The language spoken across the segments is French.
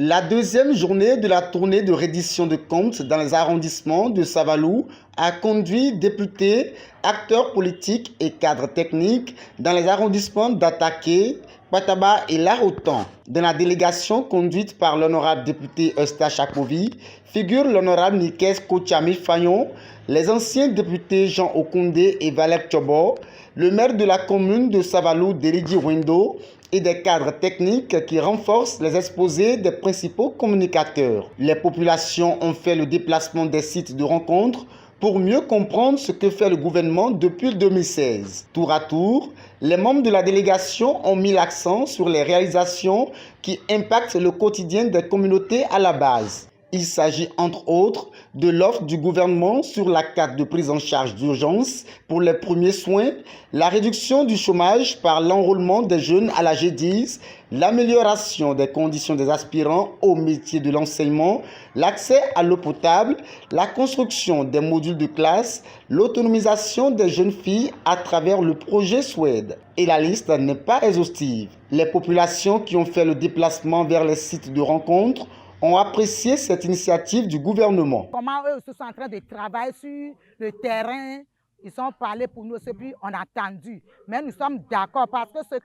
La deuxième journée de la tournée de reddition de comptes dans les arrondissements de Savalou a conduit députés, acteurs politiques et cadres techniques dans les arrondissements d'Ataké, Pataba et Larotan. Dans la délégation conduite par l'honorable député Eustache Akovi figure l'honorable Nikes Kochami Fayon, les anciens députés Jean Okundé et Valek Chobo, le maire de la commune de Savalou, Deridi Wendo, et des cadres techniques qui renforcent les exposés des principaux communicateurs. Les populations ont fait le déplacement des sites de rencontre pour mieux comprendre ce que fait le gouvernement depuis 2016. Tour à tour, les membres de la délégation ont mis l'accent sur les réalisations qui impactent le quotidien des communautés à la base. Il s'agit entre autres de l'offre du gouvernement sur la carte de prise en charge d'urgence pour les premiers soins, la réduction du chômage par l'enrôlement des jeunes à la G10, l'amélioration des conditions des aspirants au métier de l'enseignement, l'accès à l'eau potable, la construction des modules de classe, l'autonomisation des jeunes filles à travers le projet Suède. Et la liste n'est pas exhaustive. Les populations qui ont fait le déplacement vers les sites de rencontre ont apprécié cette initiative du gouvernement. Comment eux sont en train de travailler sur le terrain, ils ont parlé pour nous, ce qu'on a entendu. Mais nous sommes d'accord parce que ce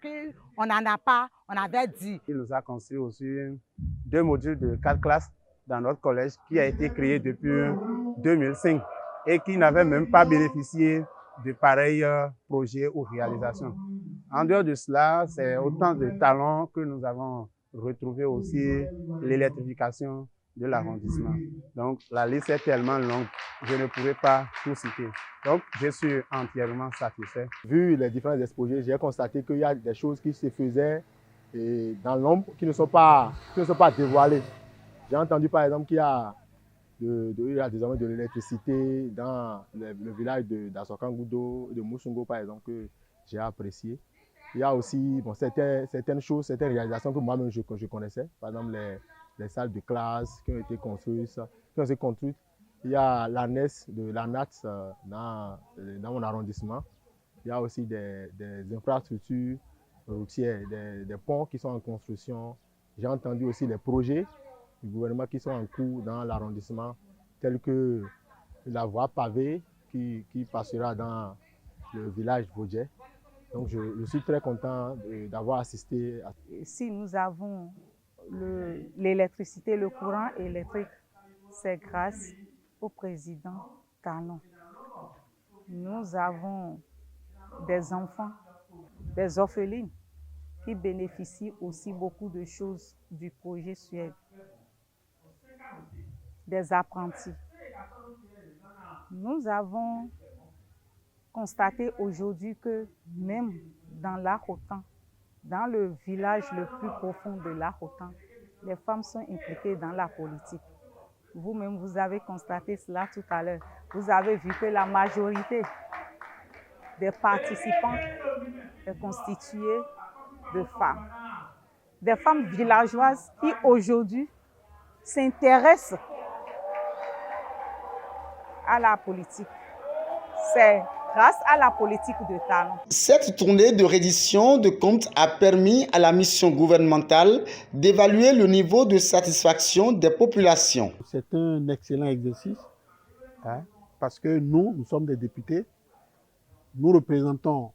qu'on n'en a pas, on avait dit. Il nous a construit aussi 2 modules de 4 classes dans notre collège qui a été créé depuis 2005 et qui n'avait même pas bénéficié de pareils projets ou réalisations. En dehors de cela, c'est autant de talents que nous avons retrouver aussi l'électrification de l'arrondissement. Donc, la liste est tellement longue, je ne pourrais pas tout citer. Donc, je suis entièrement satisfait. Vu les différents exposés, j'ai constaté qu'il y a des choses qui se faisaient dans l'ombre, qui ne sont pas dévoilées. J'ai entendu par exemple qu'il y a désormais de l'électricité dans le village d'Asokangoudo, de Moussongo par exemple, que j'ai apprécié. Il y a aussi certaines choses, certaines réalisations que moi-même je connaissais. Par exemple, les salles de classe qui ont été construites. Il y a l'ANES de l'ANAT dans mon arrondissement. Il y a aussi des infrastructures routières, des ponts qui sont en construction. J'ai entendu aussi les projets du gouvernement qui sont en cours dans l'arrondissement, tels que la voie pavée qui passera dans le village Vaudjet. Donc, je suis très content d'avoir assisté. Si nous avons l'électricité, le courant électrique, c'est grâce au président Talon. Nous avons des enfants, des orphelines qui bénéficient aussi beaucoup de choses du projet Suède. Des apprentis. Nous avons constater aujourd'hui que même dans Larotan, dans le village le plus profond de Larotan, les femmes sont impliquées dans la politique. Vous-même, vous avez constaté cela tout à l'heure. Vous avez vu que la majorité des participants est constituée de femmes. Des femmes villageoises qui aujourd'hui s'intéressent à la politique. C'est grâce à la politique de Talon. Cette tournée de reddition de comptes a permis à la mission gouvernementale d'évaluer le niveau de satisfaction des populations. C'est un excellent exercice parce que nous sommes des députés, nous représentons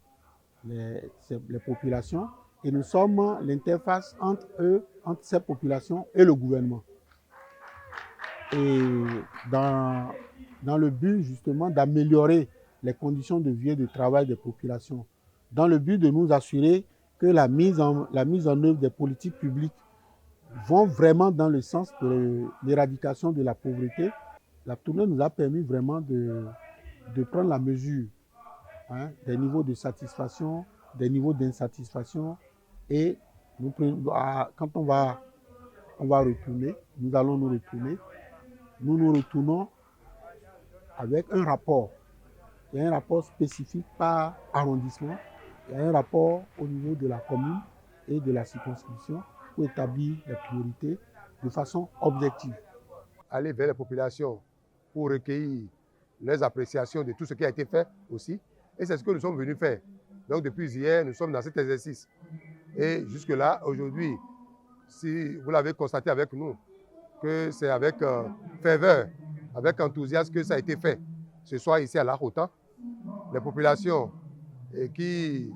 les populations et nous sommes l'interface entre ces populations et le gouvernement. Et dans le but justement d'améliorer les conditions de vie et de travail des populations, dans le but de nous assurer que la mise en œuvre des politiques publiques vont vraiment dans le sens de l'éradication de la pauvreté. La tournée nous a permis vraiment de prendre la mesure des niveaux de satisfaction, des niveaux d'insatisfaction, et quand on va retourner, nous allons nous retourner, nous retournons avec un rapport. Il y a un rapport spécifique par arrondissement, il y a un rapport au niveau de la commune et de la circonscription pour établir les priorités de façon objective. Aller vers les populations pour recueillir leurs appréciations de tout ce qui a été fait aussi. Et c'est ce que nous sommes venus faire. Donc depuis hier, nous sommes dans cet exercice. Et jusque-là, aujourd'hui, si vous l'avez constaté avec nous, que c'est avec ferveur, avec enthousiasme que ça a été fait. Ce soir ici à La Hotan, les populations qui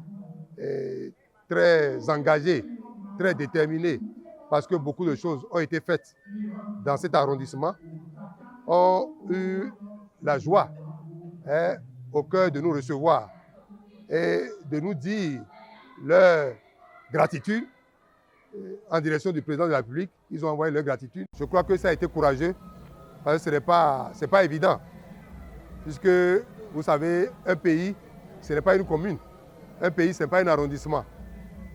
sont très engagées, très déterminées, parce que beaucoup de choses ont été faites dans cet arrondissement, ont eu la joie au cœur de nous recevoir et de nous dire leur gratitude en direction du président de la République. Ils ont envoyé leur gratitude. Je crois que ça a été courageux parce que ce n'est pas évident. Puisque, vous savez, un pays, ce n'est pas une commune. Un pays, ce n'est pas un arrondissement.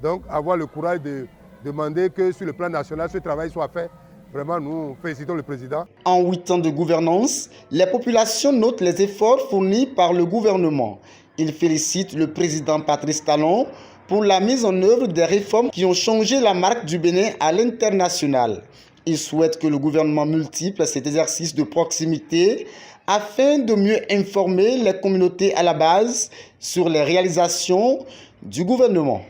Donc, avoir le courage de demander que sur le plan national, ce travail soit fait, vraiment, nous félicitons le président. En 8 ans de gouvernance, les populations notent les efforts fournis par le gouvernement. Ils félicitent le président Patrice Talon pour la mise en œuvre des réformes qui ont changé la marque du Bénin à l'international. Ils souhaitent que le gouvernement multiple cet exercice de proximité afin de mieux informer les communautés à la base sur les réalisations du gouvernement.